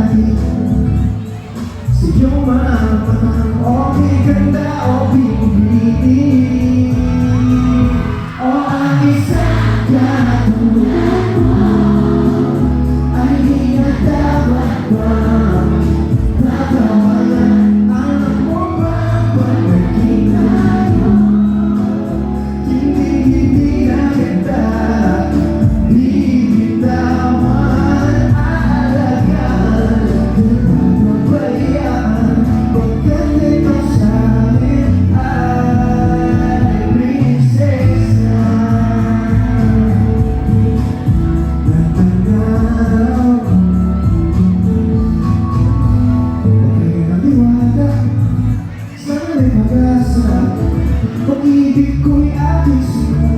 dahil sa iyong mga matang okay ganda o pinipili o ang isang katulad mo ay di na dapat bang tatawagan. Alam mo ba pag naging tayo hindi na kita bibitawan, aalagaan, pabayaan, pagkat ikaw sa akin ay prinsesa. Natanaw okay na tiwala, sana'y mag-asa, pag-ibig ko'y aking sila.